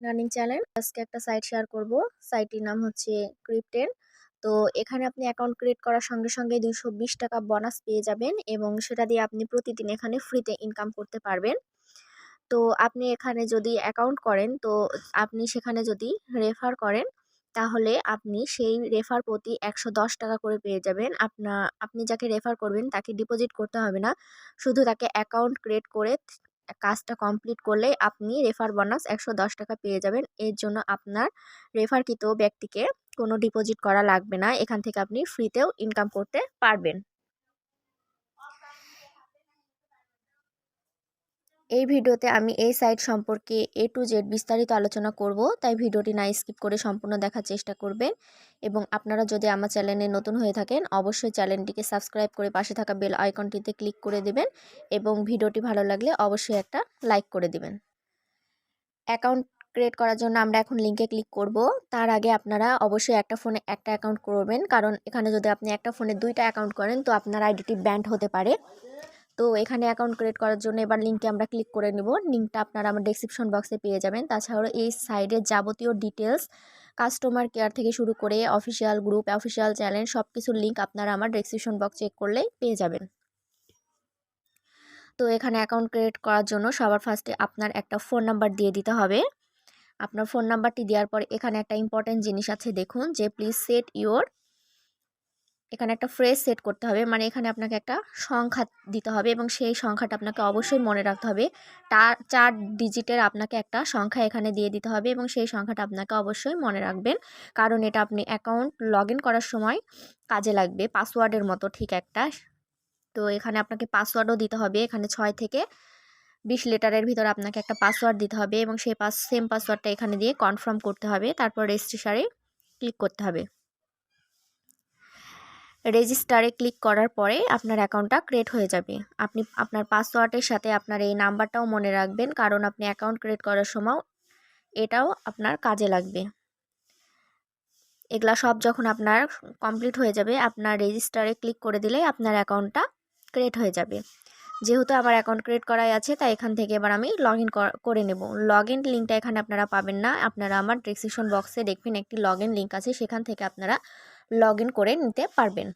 Learning channel আজকে একটা site share করব। সাইটটির নাম হচ্ছে Crp10। তো এখানে আপনি অ্যাকাউন্ট ক্রিয়েট করার সঙ্গে সঙ্গে 220 টাকা বোনাস পেয়ে যাবেন এবং সেটা দিয়ে আপনি প্রতিদিন এখানে ফ্রিতে ইনকাম করতে পারবেন। তো আপনি এখানে যদি অ্যাকাউন্ট করেন, তো আপনি সেখানে যদি রেফার করেন, তাহলে আপনি সেই রেফার প্রতি 110 টাকা করে পেয়ে যাবেন। আপনি যাকে রেফার করবেন তাকে ডিপোজিট করতে হবে না, শুধু তাকে অ্যাকাউন্ট ক্রিয়েট করে কাজটা কমপ্লিট করলেই আপনি রেফার বোনাস 110 টাকা পেয়ে যাবেন। এর জন্য আপনার রেফারকৃত ব্যক্তিকে কোনো ডিপোজিট করা লাগবে না, এখান থেকে আপনি ফ্রিতেও ইনকাম করতে পারবেন। এই ভিডিওতে আমি এই সাইট সম্পর্কে A to Z বিস্তারিত আলোচনা করব, তাই ভিডিওটি না স্কিপ করে সম্পূর্ণ দেখার চেষ্টা করবেন। এবং আপনারা যদি আমার চ্যানেলে নতুন হয়ে থাকেন, অবশ্যই চ্যানেলটিকে সাবস্ক্রাইব করে পাশে থাকা বেল আইকনটিতে ক্লিক করে দেবেন এবং ভিডিওটি ভালো লাগলে অবশ্যই একটা লাইক করে দেবেন। অ্যাকাউন্ট ক্রিয়েট করার জন্য আমরা এখন লিঙ্কে ক্লিক করব। তার আগে আপনারা অবশ্যই একটা ফোনে একটা অ্যাকাউন্ট করবেন, কারণ এখানে যদি আপনি একটা ফোনে দুইটা অ্যাকাউন্ট করেন তো আপনার আইডিটি ব্যান্ড হতে পারে। তো এখানে অ্যাকাউন্ট ক্রিয়েট করার জন্য এবার লিঙ্কে আমরা ক্লিক করে নেব। লিঙ্কটা আপনারা আমার ডেসক্রিপশন বক্সে পেয়ে যাবেন। তাছাড়াও এই সাইডের যাবতীয় ডিটেলস, কাস্টমার কেয়ার থেকে শুরু করে অফিসিয়াল গ্রুপ, অফিসিয়াল চ্যানেল, সব কিছুর লিঙ্ক আপনারা আমার ডেসক্রিপশন বক্স চেক করলেই পেয়ে যাবেন। তো এখানে অ্যাকাউন্ট ক্রিয়েট করার জন্য সবার ফার্স্টে আপনার একটা ফোন নাম্বার দিয়ে দিতে হবে। আপনার ফোন নাম্বারটি দেওয়ার পর এখানে একটা ইম্পর্টেন্ট জিনিস আছে, দেখুন যে প্লিজ সেট ইওর, এখানে একটা ফ্রেজ সেট করতে হবে, মানে এখানে আপনাকে একটা সংখ্যা দিতে হবে এবং সেই সংখ্যাটা আপনাকে অবশ্যই মনে রাখতে হবে। 4 ডিজিটের আপনাকে একটা সংখ্যা এখানে দিয়ে দিতে হবে এবং সেই সংখ্যাটা আপনাকে অবশ্যই মনে রাখবেন, কারণ এটা আপনি অ্যাকাউন্ট লগ ইন করার সময় কাজে লাগবে, পাসওয়ার্ডের মতো ঠিক একটা। তো এখানে আপনাকে পাসওয়ার্ডও দিতে হবে। এখানে 6 থেকে 20 লেটারের ভিতরে আপনাকে একটা পাসওয়ার্ড দিতে হবে এবং সেই সেম পাসওয়ার্ডটা এখানে দিয়ে কনফার্ম করতে হবে। তারপর রেজিস্ট্রেশনে ক্লিক করতে হবে। রেজিস্টারে ক্লিক করার পরে আপনার অ্যাকাউন্টটা ক্রিয়েট হয়ে যাবে। আপনি আপনার পাসওয়ার্ডের সাথে আপনার এই নাম্বারটাও মনে রাখবেন, কারণ আপনি অ্যাকাউন্ট ক্রিয়েট করার সময় এটাও আপনার কাজে লাগবে। এগুলা সব যখন আপনার কমপ্লিট হয়ে যাবে, আপনার রেজিস্টারে ক্লিক করে দিলেই আপনার অ্যাকাউন্টটা ক্রিয়েট হয়ে যাবে। যেহেতু আমার অ্যাকাউন্ট ক্রিয়েট করাই আছে, তাই এখান থেকে এবার আমি লগ ইন করে নেব। লগ ইন লিঙ্কটা এখানে আপনারা পাবেন না, আপনারা আমার ডেসক্রিপশন বক্সে দেখবেন একটি লগ ইন লিঙ্ক আছে, সেখান থেকে আপনারা লগ ইন করে নিতে পারবেন।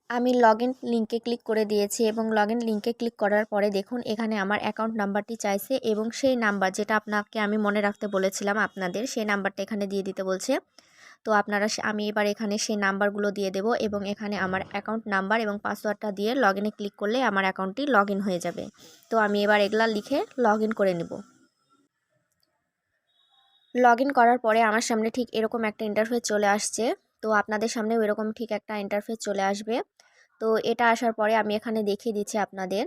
আমি লগ ইন লিঙ্কে ক্লিক করে দিয়েছি এবং লগ ইন লিঙ্কে ক্লিক করার পরে দেখুন এখানে আমার অ্যাকাউন্ট নাম্বারটি চাইছে এবং সেই নাম্বার যেটা আপনাকে আমি মনে রাখতে বলেছিলাম আপনাদের, সেই নাম্বারটা এখানে দিয়ে দিতে বলছে। তো আমি এবার এখানে সেই নাম্বারগুলো দিয়ে দেব এবং এখানে আমার অ্যাকাউন্ট নাম্বার এবং পাসওয়ার্ডটা দিয়ে লগ ইনে ক্লিক করলে আমার অ্যাকাউন্টটি লগ ইন হয়ে যাবে। তো আমি এবার এগুলা লিখে লগ ইন করে নেব। লগ ইন করার পরে আমার সামনে ঠিক এরকম একটা ইন্টারফেস চলে আসছে। তো আপনাদের সামনেও এরকম ঠিক একটা ইন্টারফেস চলে আসবে। তো এটা আসার পরে আমি এখানে দেখিয়ে দিচ্ছি আপনাদের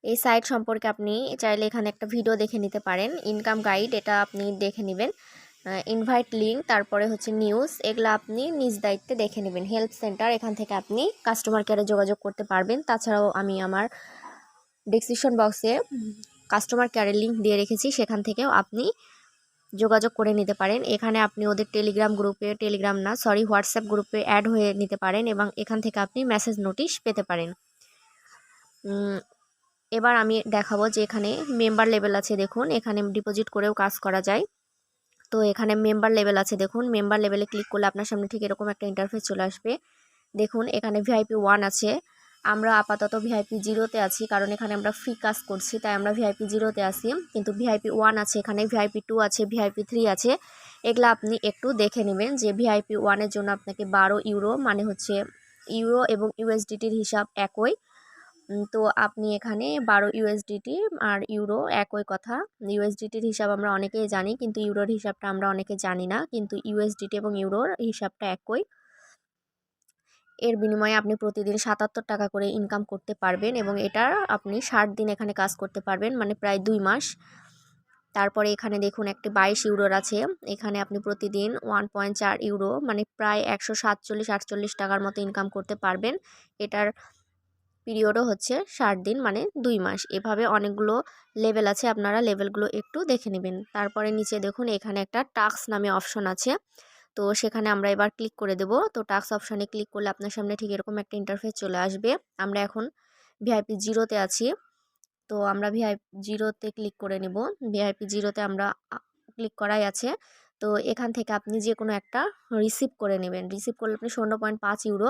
এই সাইট সম্পর্কে। আপনি চাইলে এখানে একটা ভিডিও দেখে নিতে পারেন, ইনকাম গাইড, এটা আপনি দেখে নেবেন। ইনভাইট লিঙ্ক, তারপরে হচ্ছে নিউজ, এগুলো আপনি নিজ দায়িত্বে দেখে নেবেন। হেল্প সেন্টার, এখান থেকে আপনি কাস্টমার কেয়ারে যোগাযোগ করতে পারবেন। তাছাড়াও আমি আমার ডেসক্রিপশন বক্সে কাস্টমার কেয়ারের লিঙ্ক দিয়ে রেখেছি, সেখান থেকেও আপনি যোগাযোগ করে নিতে পারেন। এখানে আপনি ওদের হোয়াটসঅ্যাপ গ্রুপে অ্যাড হয়ে নিতে পারেন এবং এখান থেকে আপনি মেসেজ নোটিশ পেতে পারেন। এবার আমি দেখাবো যে এখানে মেম্বার লেভেল আছে, দেখুন এখানে ডিপোজিট করেও কাজ করা যায়। তো এখানে মেম্বার লেভেল আছে, দেখুন মেম্বার লেভেলে ক্লিক করলে আপনার সামনে ঠিক এরকম একটা ইন্টারফেস চলে আসবে। দেখুন এখানে ভিআইপি 1 আছে, আমরা আপাতত ভিআইপি 0-তে আছি, কারণ এখানে আমরা ফ্রি কাজ করছি, তাই আমরা ভিআইপি 0-তে আছি। কিন্তু ভিআইপি 1 আছে, এখানে ভিআইপি 2 আছে, ভিআইপি 3 আছে। এগুলা আপনি একটু দেখে নেবেন যে ভিআইপি 1-এর জন্য আপনাকে 12 ইউরো, মানে হচ্ছে ইউরো এবং ইউএসডিটির হিসাব একই। তো আপনি এখানে 12 ইউএসডিটি আর ইউরো একই কথা। ইউএসডিটির হিসাব আমরা অনেকেই জানি, কিন্তু ইউরোর হিসাবটা আমরা অনেকে জানি না, কিন্তু ইউএসডিটি এবং ইউরোর হিসাবটা একই। এর বিনিময়ে আপনি প্রতিদিন 77 টাকা করে ইনকাম করতে পারবেন এবং এটা আপনি 60 দিন এখানে কাজ করতে পারবেন, মানে প্রায় 2 মাস। তারপরে এখানে দেখুন একটি 22 ইউরোর আছে, এখানে আপনি প্রতিদিন 1.4 ইউরো, মানে প্রায় 147-48 টাকার মতো ইনকাম করতে পারবেন। এটার পিরিয়ডও হচ্ছে 60 দিন, মানে 2 মাস। এভাবে অনেকগুলো লেভেল আছে, আপনারা লেভেলগুলো একটু দেখে নেবেন। তারপরে নিচে দেখুন এখানে একটা টাস্ক নামে অপশন আছে, তো সেখানে আমরা এবার ক্লিক করে দেব। তো টাস্ক অপশানে ক্লিক করলে আপনার সামনে ঠিক এরকম একটা ইন্টারফেস চলে আসবে। আমরা এখন ভিআইপি 0-তে আছি, তো আমরা ভিআইপি জিরোতে ক্লিক করে নিব। ভিআইপি জিরোতে আমরা ক্লিক করাই আছে। তো এখান থেকে আপনি যে কোনো একটা রিসিভ করে নেবেন। রিসিভ করলে আপনি 0.5 ইউরো,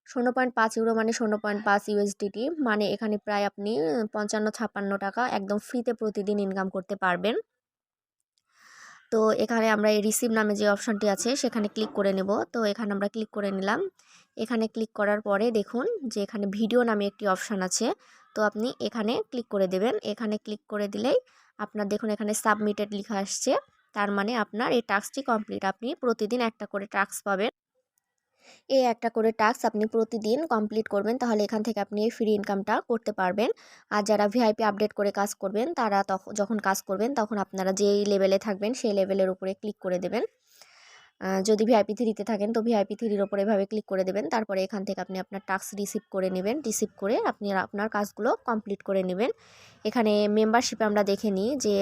0.5 ইউরো মানে 0.5 USDT, মানে এখানে প্রায় আপনি 55-56 টাকা একদম ফ্রিতে প্রতিদিন ইনকাম করতে পারবেন। তো এখানে আমরা এই রিসিভ নামে যে অপশানটি আছে সেখানে ক্লিক করে নেব। তো এখানে আমরা ক্লিক করে নিলাম। এখানে ক্লিক করার পরে দেখুন যে এখানে ভিডিও নামে একটি অপশান আছে। তো আপনি এখানে ক্লিক করে দেবেন। এখানে ক্লিক করে দিলেই আপনার দেখুন এখানে সাবমিটেড লেখা আসছে। তার মানে আপনার এই টাস্কটি কমপ্লিট। আপনি প্রতিদিন একটা করে টাস্ক পাবেন। এই একটা করে টাস্ক আপনি প্রতিদিন কমপ্লিট করবেন, তাহলে এখান থেকে আপনি এই ফ্রি ইনকামটা করতে পারবেন। আর যারা ভিআইপি আপডেট করে কাজ করবেন তারা যখন কাজ করবেন তখন আপনারা যেই লেভেলে থাকবেন সেই লেভেলের উপরে ক্লিক করে দেবেন। যদি ভিআইপি 3-তে থাকেন তো ভিআইপি 3-র ওপরে এভাবে ক্লিক করে দেবেন। তারপরে এখান থেকে আপনি আপনার টাস্ক রিসিভ করে নেবেন। রিসিভ করে আপনি আপনার কাজগুলো কমপ্লিট করে নেবেন। এখানে মেম্বারশিপে আমরা দেখে নিই যে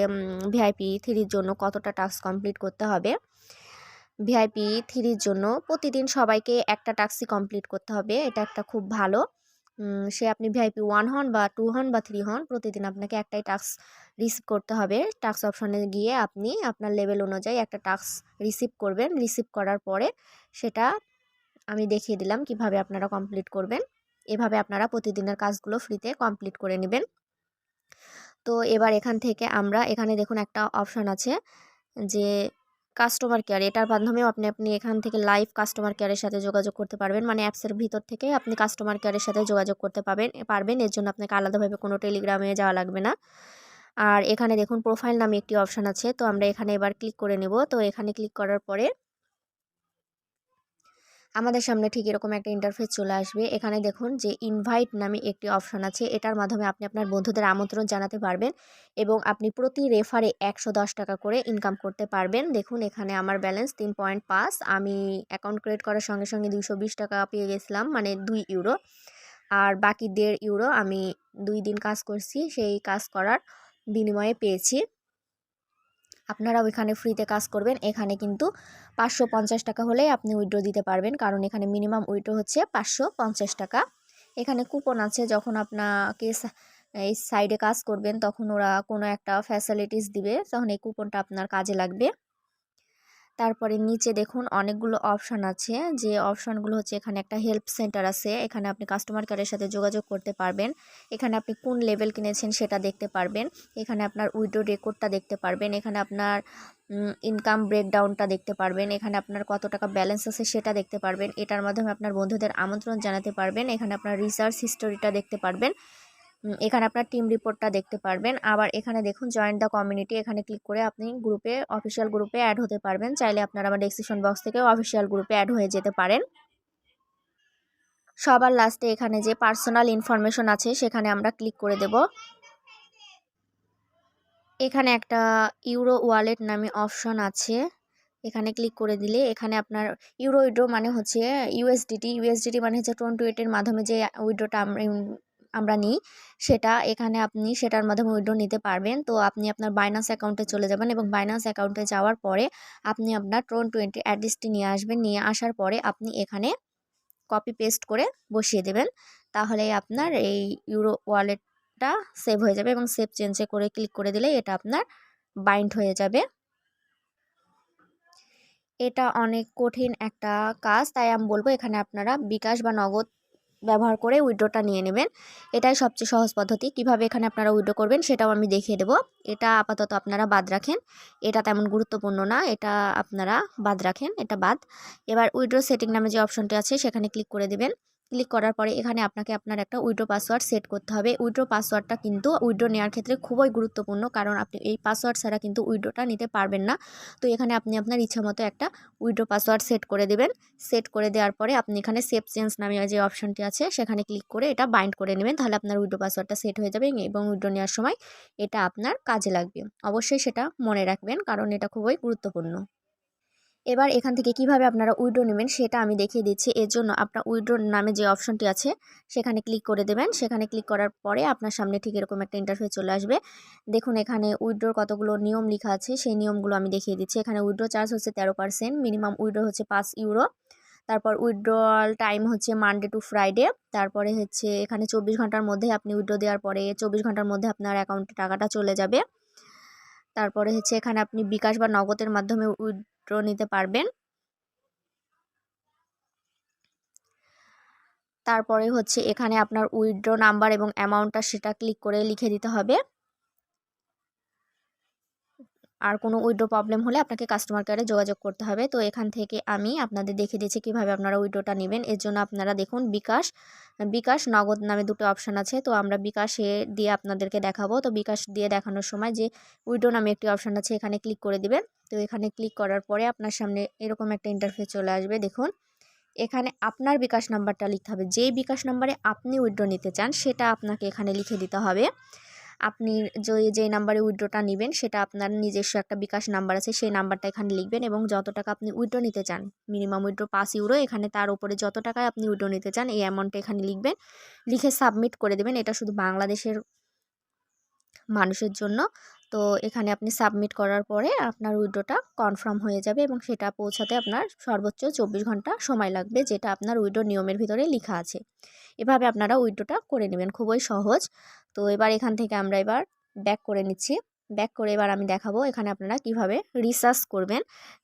ভিআইপি 3-র জন্য কতটা টাস্ক কমপ্লিট করতে হবে। ভিআইপি 3-র জন্য প্রতিদিন সবাইকে একটা টাস্কই কমপ্লিট করতে হবে। এটা একটা খুব ভালো, সে আপনি ভিআইপি 1 হন বা 2 হন বা 3 হন, প্রতিদিন আপনাকে একটাই টাস্ক রিসিভ করতে হবে। টাস্ক অপশনে গিয়ে আপনি আপনার লেভেল অনুযায়ী একটা টাস্ক রিসিভ করবেন। রিসিভ করার পরে সেটা আমি দেখিয়ে দিলাম কিভাবে আপনারা কমপ্লিট করবেন। এভাবে আপনারা প্রতিদিনের কাজগুলো ফ্রিতে কমপ্লিট করে নেবেন। তো এবার এখান থেকে আমরা এখানে দেখুন একটা অপশান আছে যে কাস্টমার কেয়ার, এটার মাধ্যমেও আপনি এখান থেকে লাইভ কাস্টমার কেয়ারের সাথে যোগাযোগ করতে পারবেন। মানে অ্যাপসের ভিতর থেকে আপনি কাস্টমার কেয়ারের সাথে যোগাযোগ করতে পারবেন। এর জন্য আপনাকে আলাদাভাবে কোনো টেলিগ্রামে যাওয়া লাগবে না। আর এখানে দেখুন প্রোফাইল নামে একটি অপশান আছে। তো আমরা এখানে এবার ক্লিক করে নেব। তো এখানে ক্লিক করার পরে আমাদের সামনে ঠিক এরকম একটা ইন্টারফেস চলে আসবে। এখানে দেখুন যে ইনভাইট নামে একটি অপশান আছে। এটার মাধ্যমে আপনি আপনার বন্ধুদের আমন্ত্রণ জানাতে পারবেন এবং আপনি প্রতি রেফারে 110 টাকা করে ইনকাম করতে পারবেন। দেখুন এখানে আমার ব্যালেন্স 3.5, আমি অ্যাকাউন্ট ক্রিয়েট করার সঙ্গে সঙ্গে 220 টাকা পেয়ে গেছিলাম, মানে 2 ইউরো। আর বাকি 1.5 ইউরো আমি 2 দিন কাজ করছি, সেই কাজ করার বিনিময়ে পেয়েছি। আপনারাও এখানে ফ্রিতে কাজ করবেন। এখানে কিন্তু 550 টাকা হলেই আপনি উইথড্র দিতে পারবেন, কারণ এখানে মিনিমাম উইথড্র হচ্ছে 550 টাকা। এখানে কুপন আছে, যখন আপনাকে এই সাইডে কাজ করবেন তখন ওরা কোনো একটা ফ্যাসিলিটিস দিবে, তখন এই কুপনটা আপনার কাজে লাগবে। তারপরে নিচে দেখুন অনেকগুলো অপশান আছে, যে অপশানগুলো হচ্ছে এখানে একটা হেল্প সেন্টার আছে, এখানে আপনি কাস্টমার কেয়ারের সাথে যোগাযোগ করতে পারবেন। এখানে আপনি কোন লেভেল কিনেছেন সেটা দেখতে পারবেন। এখানে আপনার উইথড্র রেকর্ডটা দেখতে পারবেন। এখানে আপনার ইনকাম ব্রেকডাউনটা দেখতে পারবেন। এখানে আপনার কত টাকা ব্যালেন্স আছে সেটা দেখতে পারবেন। এটার মাধ্যমে আপনার বন্ধুদের আমন্ত্রণ জানাতে পারবেন। এখানে আপনার রিসার্চ হিস্টোরিটা দেখতে পারবেন। এখানে আপনার টিম রিপোর্টটা দেখতে পারবেন। আবার এখানে দেখুন জয়েন দ্য কমিউনিটি, এখানে ক্লিক করে আপনি অফিসিয়াল গ্রুপে অ্যাড হতে পারবেন। চাইলে আপনারা আমার ডেসক্রিপশন বক্স থেকে অফিসিয়াল গ্রুপে অ্যাড হয়ে যেতে পারেন। সবার লাস্টে এখানে যে পার্সোনাল ইনফরমেশন আছে সেখানে আমরা ক্লিক করে দেব। এখানে একটা ইউরো ওয়ালেট নামে অপশন আছে, এখানে ক্লিক করে দিলে এখানে আপনার ইউরো উইড্রো মানে হচ্ছে ইউএসডিটি মানে হচ্ছে 28-এর মাধ্যমে যে উইড্রোটা আমরা নিই সেটা, এখানে আপনি সেটার মাধ্যমে উইড্রো নিতে পারবেন। তো আপনি আপনার বাইন্যান্স অ্যাকাউন্টে চলে যাবেন এবং বাইন্যান্স অ্যাকাউন্টে যাওয়ার পরে আপনি আপনার 20 অ্যাড্রেসটি নিয়ে আসবেন। নিয়ে আসার পরে আপনি এখানে কপি পেস্ট করে বসিয়ে দেবেন, তাহলে আপনার এই ইউরো ওয়ালেটটা সেভ হয়ে যাবে এবং সেভ চেঞ্জে করে ক্লিক করে দিলে এটা আপনার বাইন্ড হয়ে যাবে। এটা অনেক কঠিন একটা কাজ, তাই আমি বলবো এখানে আপনারা বিকাশ বা নগদ ব্যবহার করে উইড্রোটা নিয়ে নেবেন। এটাই সবচেয়ে সহজ পদ্ধতি। কিভাবে এখানে আপনারা উইড্রো করবেন সেটাও আমি দেখিয়ে দেবো। এটা আপাতত আপনারা বাদ রাখেন, এটা তেমন গুরুত্বপূর্ণ না, এটা আপনারা বাদ রাখেন, এটা বাদ। এবার উইড্রো সেটিং নামে যে অপশনটি আছে সেখানে ক্লিক করে দেবেন। ক্লিক করার পরে এখানে আপনাকে আপনার একটা উইড্রো পাসওয়ার্ড সেট করতে হবে। উইড্রো পাসওয়ার্ডটা কিন্তু উইড্রো নেওয়ার ক্ষেত্রে খুবই গুরুত্বপূর্ণ, কারণ আপনি এই পাসওয়ার্ড ছাড়া কিন্তু উইড্রোটা নিতে পারবেন না। তো এখানে আপনি আপনার ইচ্ছা মতো একটা উইড্রো পাসওয়ার্ড সেট করে দেবেন। সেট করে দেওয়ার পরে আপনি এখানে সেভ চেঞ্জ নামে যে অপশনটি আছে সেখানে ক্লিক করে এটা বাইন্ড করে নেবেন, তাহলে আপনার উইড্রো পাসওয়ার্ডটা সেট হয়ে যাবে এবং উইড্রো নেওয়ার সময় এটা আপনার কাজে লাগবে। অবশ্যই সেটা মনে রাখবেন, কারণ এটা খুবই গুরুত্বপূর্ণ। এবার এখান থেকে কিভাবে আপনারা উইড্রো নেবেন সেটা আমি দেখিয়ে দিচ্ছি। এর জন্য আপনার উইড্রো নামে যে অপশনটি আছে সেখানে ক্লিক করে দেবেন। সেখানে ক্লিক করার পরে আপনার সামনে ঠিক এরকম একটা ইন্টারফেস চলে আসবে। দেখুন এখানে উইড্রোর কতগুলো নিয়ম লেখা আছে, সেই নিয়মগুলো আমি দেখিয়ে দিচ্ছি। এখানে উইড্রো চার্জ হচ্ছে 13%, মিনিমাম উইড্রো হচ্ছে 5 ইউরো। তারপর উইথড্রয়াল টাইম হচ্ছে মানডে টু ফ্রাইডে। তারপরে হচ্ছে এখানে 24 ঘন্টার মধ্যে আপনি উইথড্র দেওয়ার পরে 24 ঘন্টার মধ্যে আপনার অ্যাকাউন্টে টাকাটা চলে যাবে। তারপরে হচ্ছে এখানে আপনি বিকাশ বা নগদের মাধ্যমে উইথড্র নিতে পারবেন। তারপরে হচ্ছে এখানে আপনার উইথড্র নাম্বার এবং অ্যামাউন্টটা সেটা ক্লিক করে লিখে দিতে হবে। আর কোনো উইথড্র প্রবলেম হলে আপনাকে কাস্টমার কেয়ারে যোগাযোগ করতে হবে। তো এখান থেকে আমি আপনাদের দেখিয়ে দিচ্ছি কীভাবে আপনারা উইথড্রটা নেবেন। এর জন্য আপনারা দেখুন বিকাশ নগদ নামে দুটো অপশান আছে। তো আমরা বিকাশে দিয়ে আপনাদেরকে দেখাবো। তো বিকাশ দিয়ে দেখানোর সময় যে উইথড্র নামে একটি অপশান আছে, এখানে ক্লিক করে দিবেন। তো এখানে ক্লিক করার পরে আপনার সামনে এরকম একটা ইন্টারফেস চলে আসবে। দেখুন এখানে আপনার বিকাশ নাম্বারটা লিখতে হবে। যেই বিকাশ নাম্বারে আপনি উইথড্র নিতে চান সেটা আপনাকে এখানে লিখে দিতে হবে। আপনি যেই নাম্বারে উইথড্রটা নেবেন সেটা আপনার নিজস্ব একটা বিকাশ নাম্বার আছে, সেই নাম্বারটা এখানে লিখবেন এবং যত টাকা আপনি উইথড্র নিতে চান, মিনিমাম উইথড্র 5 ইউরো, এখানে তার উপরে যত টাকায় আপনি উইথড্র নিতে চান এই অ্যামাউন্টটা এখানে লিখবেন, লিখে সাবমিট করে দেবেন। এটা শুধু বাংলাদেশের মানুষের জন্য। তো এখানে আপনি সাবমিট করার পরে আপনার উইথড্রটা কনফার্ম হয়ে যাবে এবং সেটা পৌঁছাতে আপনার সর্বোচ্চ 24 ঘন্টা সময় লাগবে, যেটা আপনার উইথড্র নিয়মের ভিতরে লেখা আছে। এভাবে আপনারা উইথড্রটা করে নেবেন, খুবই সহজ। তো এবার এখান থেকে আমরা এবার ব্যাক করে নিচ্ছি। ব্যাক করে এবার আমি দেখাবো এখানে আপনারা কিভাবে রিসার্চ করবেন।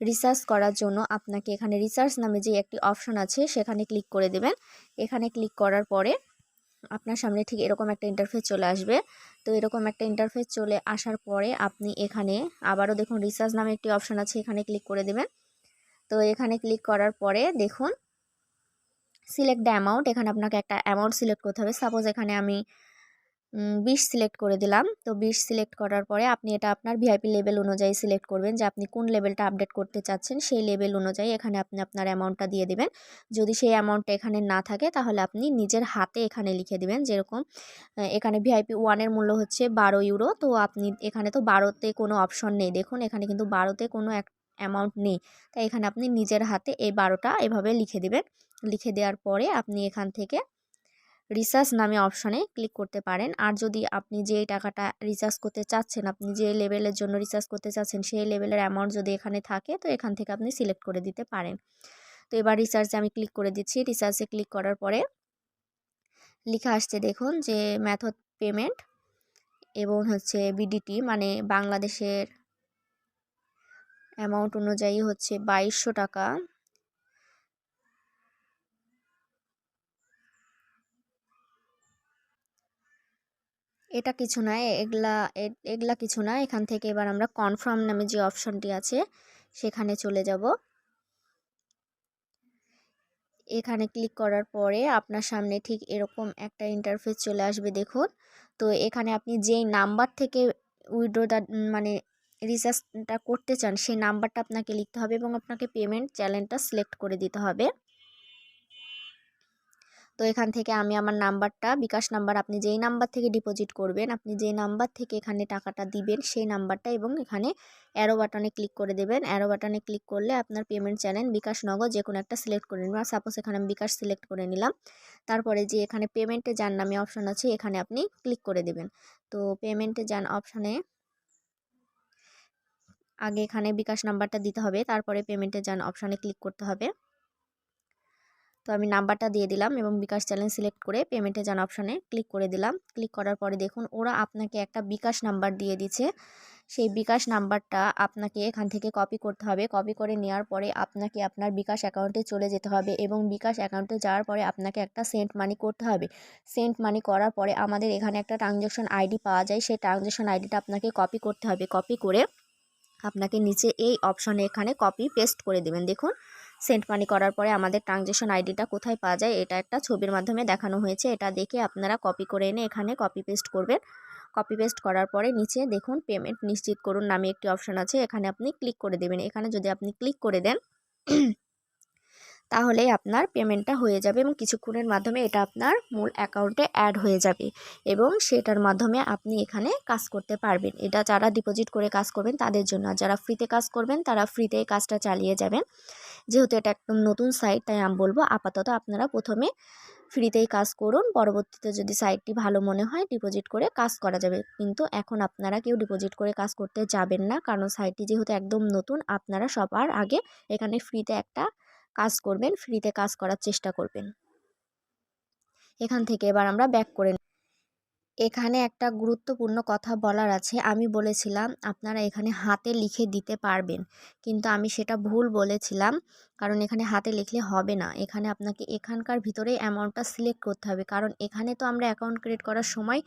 রিসার্চ করার জন্য আপনাকে এখানে রিসার্চ নামে যে একটি অপশন আছে সেখানে ক্লিক করে দেবেন। এখানে ক্লিক করার পরে আপনার সামনে ঠিক এরকম একটা ইন্টারফেস চলে আসবে। তো এরকম একটা ইন্টারফেস চলে আসার পরে আপনি এখানে আবারও দেখুন রিসার্চ নামে একটি অপশন আছে, এখানে ক্লিক করে দেবেন। তো এখানে ক্লিক করার পরে দেখুন সিলেক্ট দ্য অ্যামাউন্ট, এখানে আপনাকে একটা অ্যামাউন্ট সিলেক্ট করতে হবে। সাপোজ এখানে আমি 20 সিলেক্ট করে দিলাম। তো 20 সিলেক্ট করার পরে আপনি এটা আপনার ভিআইপি লেভেল অনুযায়ী সিলেক্ট করবেন, যে আপনি কোন লেভেলটা আপডেট করতে চাচ্ছেন সেই লেভেল অনুযায়ী এখানে আপনি আপনার অ্যামাউন্টটা দিয়ে দেবেন। যদি সেই অ্যামাউন্টটা এখানে না থাকে তাহলে আপনি নিজের হাতে এখানে লিখে দিবেন। যেরকম এখানে ভিআইপি 1-এর মূল্য হচ্ছে 12 ইউরো। তো আপনি এখানে তো 12তে কোনো অপশন নেই, দেখুন এখানে কিন্তু 12তে কোনো অ্যামাউন্ট নেই। তাই এখানে আপনি নিজের হাতে এই 12টা এভাবে লিখে দিবেন। লিখে দেওয়ার পরে আপনি এখান থেকে রিচার্জ নামে অপশনে ক্লিক করতে পারেন। আর যদি আপনি যেই টাকাটা রিচার্জ করতে চাচ্ছেন, আপনি যে লেভেলের জন্য রিচার্জ করতে চাচ্ছেন সেই লেভেলের অ্যামাউন্ট যদি এখানে থাকে তো এখান থেকে আপনি সিলেক্ট করে দিতে পারেন। তো এবার রিচার্জে আমি ক্লিক করে দিচ্ছি। রিচার্জে ক্লিক করার পরে লেখা আসছে দেখুন যে মেথড পেমেন্ট এবং হচ্ছে বিডিটি, মানে বাংলাদেশের অ্যামাউন্ট অনুযায়ী হচ্ছে 2200 টাকা। এটা কিছু নয়, এগুলা কিছু না। এখান থেকে এবার আমরা কনফার্ম নামে যে অপশনটি আছে সেখানে চলে যাব। এখানে ক্লিক করার পরে আপনার সামনে ঠিক এরকম একটা ইন্টারফেস চলে আসবে দেখুন। তো এখানে আপনি যেই নাম্বার থেকে উইথড্রটা মানে রিচার্জটা করতে চান সেই নাম্বারটা আপনাকে লিখতে হবে এবং আপনাকে পেমেন্ট চ্যানেলটা সিলেক্ট করে দিতে হবে। তো এখান থেকে আমি আমার নাম্বারটা, বিকাশ নাম্বার, আপনি যেই নাম্বার থেকে ডিপোজিট করবেন, আপনি যেই নাম্বার থেকে এখানে টাকাটা দিবেন সেই নাম্বারটা এবং এখানে অ্যারো বাটনে ক্লিক করে দেবেন। অ্যারো বাটনে ক্লিক করলে আপনার পেমেন্ট চ্যানেল বিকাশ, নগদ যে কোনো একটা সিলেক্ট করে নেবেন। সাপোজ এখানে আমি বিকাশ সিলেক্ট করে নিলাম। তারপরে যে এখানে পেমেন্টে যান নামে অপশন আছে এখানে আপনি ক্লিক করে দেবেন। তো পেমেন্টে যান অপশানে আগে এখানে বিকাশ নাম্বারটা দিতে হবে, তারপরে পেমেন্টে যান অপশানে ক্লিক করতে হবে। তো আমি নাম্বারটা দিয়ে দিলাম এবং বিকাশ চ্যানেল সিলেক্ট করে পেমেন্টে যান অপশানে ক্লিক করে দিলাম। ক্লিক করার পরে দেখুন ওরা আপনাকে একটা বিকাশ নাম্বার দিয়ে দিচ্ছে। সেই বিকাশ নাম্বারটা আপনাকে এখান থেকে কপি করতে হবে। কপি করে নেওয়ার পরে আপনাকে আপনার বিকাশ অ্যাকাউন্টে চলে যেতে হবে এবং বিকাশ অ্যাকাউন্টে যাওয়ার পরে আপনাকে একটা সেন্ট মানি করতে হবে। সেন্ট মানি করার পরে আমাদের এখানে একটা ট্রানজ্যাকশন আইডি পাওয়া যায়, সেই ট্রানজ্যাকশন আইডিটা আপনাকে কপি করতে হবে। কপি করে আপনাকে নিচে এই অপশনে এখানে কপি পেস্ট করে দেবেন। দেখুন সেন্ট মানি করার পরে আমাদের ট্রানজ্যাকশন আইডিটা কোথায় পাওয়া যায় এটা একটা ছবির মাধ্যমে দেখানো হয়েছে। এটা দেখে আপনারা কপি করে এনে এখানে কপি পেস্ট করবেন। কপি পেস্ট করার পরে নিচে দেখুন পেমেন্ট নিশ্চিত করুন নামে একটি অপশন আছে, এখানে আপনি ক্লিক করে দেবেন। এখানে যদি আপনি ক্লিক করে দেন তাহলে আপনার পেমেন্টটা হয়ে যাবে এবং কিছুক্ষণের মাধ্যমে এটা আপনার মূল অ্যাকাউন্টে অ্যাড হয়ে যাবে এবং সেটার মাধ্যমে আপনি এখানে কাজ করতে পারবেন। এটা যারা ডিপোজিট করে কাজ করবেন তাদের জন্য, আর যারা ফ্রিতে কাজ করবেন তারা ফ্রিতে কাজটা চালিয়ে যাবেন। যেহেতু এটা একদম নতুন সাইট তাই আমি বলবো আপাতত আপনারা প্রথমে ফ্রিতেই কাজ করুন, পরবর্তীতে যদি সাইটটি ভালো মনে হয় ডিপোজিট করে কাজ করা যাবে। কিন্তু এখন আপনারা কেউ ডিপোজিট করে কাজ করতে যাবেন না, কারণ সাইটটি যেহেতু একদম নতুন। আপনারা সবার আগে এখানে ফ্রিতে একটা কাজ করবেন, ফ্রিতে কাজ করার চেষ্টা করবেন। এখান থেকে এবার আমরা ব্যাক করে এখানে একটা গুরুত্বপূর্ণ কথা বলার আছে। আমি বলেছিলাম আপনারা এখানে হাতে লিখে দিতে পারবেন, কিন্তু আমি সেটা ভুল বলেছিলাম, কারণ এখানে হাতে লিখলে হবে না। এখানে আপনাকে এখানকার ভিতরে অ্যামাউন্টটা সিলেক্ট করতে হবে, কারণ এখানে তো আমরা অ্যাকাউন্ট ক্রিয়েট করার সময়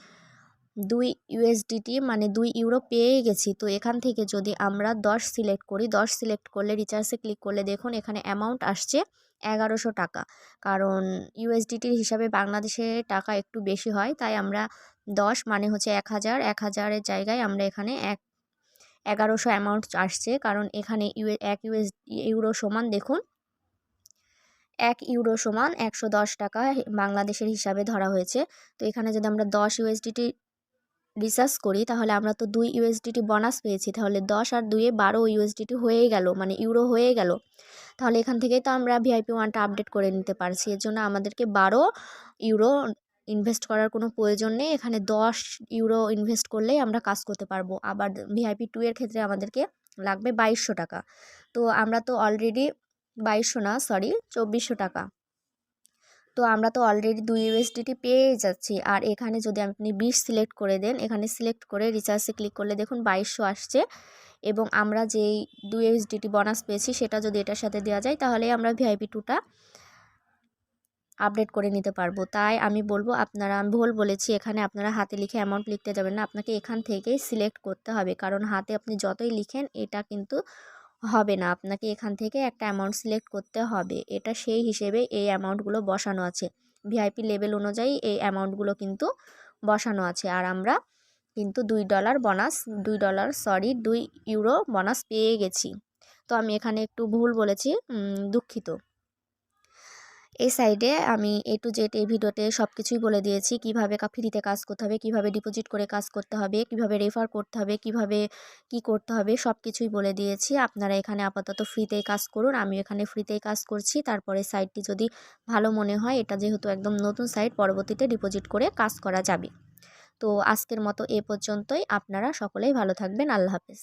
2 USDT মানে 2 ইউরো পেয়ে গেছি। তো এখান থেকে যদি আমরা 10 সিলেক্ট করি, 10 সিলেক্ট করলে রিচার্জে ক্লিক করলে দেখুন এখানে অ্যামাউন্ট আসছে 1100 টাকা, কারণ ইউএসডিটির হিসাবে বাংলাদেশে টাকা একটু বেশি হয়, তাই আমরা 10 মানে হচ্ছে 1000, 1000-এর জায়গায় আমরা এখানে 1100 অ্যামাউন্ট আসছে, কারণ এখানে 1 ইউরো সমান দেখুন 1 ইউরো সমান 110 টাকা বাংলাদেশের হিসাবে ধরা হয়েছে। তো এখানে যদি আমরা 10 USDT রিচার্জ করি তাহলে আমরা তো 2 USDT বোনাস পেয়েছি, তাহলে 10 আর 2-এ 12 USDT হয়েই গেল, মানে ইউরো হয়ে গেল। তাহলে এখান থেকেই তো আমরা VIP 1টা আপডেট করে নিতে পারছি। এর জন্য আমাদেরকে 12 ইউরো ইনভেস্ট করার কোনো প্রয়োজন নেই। এখানে 10 ইউরো ইনভেস্ট করলেই আমরা কাজ করতে পারবো। আবার VIP 2 এর ক্ষেত্রে আমাদেরকে লাগবে 2200 টাকা। তো আমরা তো অলরেডি 2200 না, সরি 2400 টাকা। তো আমরা তো অলরেডি 2 USDT পেয়ে যাচ্ছি। আর এখানে যদি আপনি 20 সিলেক্ট করে দেন, এখানে সিলেক্ট করে রিচার্জে ক্লিক করলে দেখুন 2200 আসছে, এবং আমরা যেই 2 USDT বোনাস পেয়েছি সেটা যদি এটার সাথে দেওয়া যায় তাহলে আমরা VIP 2টা আপডেট করে নিতে পারবো। তাই আমি বলবো আমি ভুল বলেছি, এখানে আপনারা হাতে লিখে অ্যামাউন্ট লিখতে যাবেন না, আপনাকে এখান থেকেই সিলেক্ট করতে হবে, কারণ হাতে আপনি যতই লিখেন এটা কিন্তু হবে না। আপনাকে এখান থেকে একটা অ্যামাউন্ট সিলেক্ট করতে হবে, এটা সেই হিসেবে এই অ্যামাউন্টগুলো বসানো আছে, VIP লেভেল অনুযায়ী এই অ্যামাউন্টগুলো কিন্তু বসানো আছে। আর আমরা কিন্তু $2 ইউরো বোনাস পেয়ে গেছি। তো আমি এখানে একটু ভুল বলেছি, দুঃখিত। এই সাইডে আমি A to Z এই ভিডিওতে সব কিছুই বলে দিয়েছি, কিভাবে ফ্রিতে কাজ করতে হবে, কিভাবে ডিপোজিট করে কাজ করতে হবে, কিভাবে রেফার করতে হবে, কিভাবে কি করতে হবে, সব কিছুই বলে দিয়েছি। আপনারা এখানে আপাতত ফ্রিতেই কাজ করুন, আমি এখানে ফ্রিতেই কাজ করছি। তারপরে সাইটটি যদি ভালো মনে হয়, এটা যেহেতু একদম নতুন সাইট, পরবর্তীতে ডিপোজিট করে কাজ করা যাবে। তো আজকের মতো এ পর্যন্তই। আপনারা সকলেই ভালো থাকবেন। আল্লাহ হাফেজ।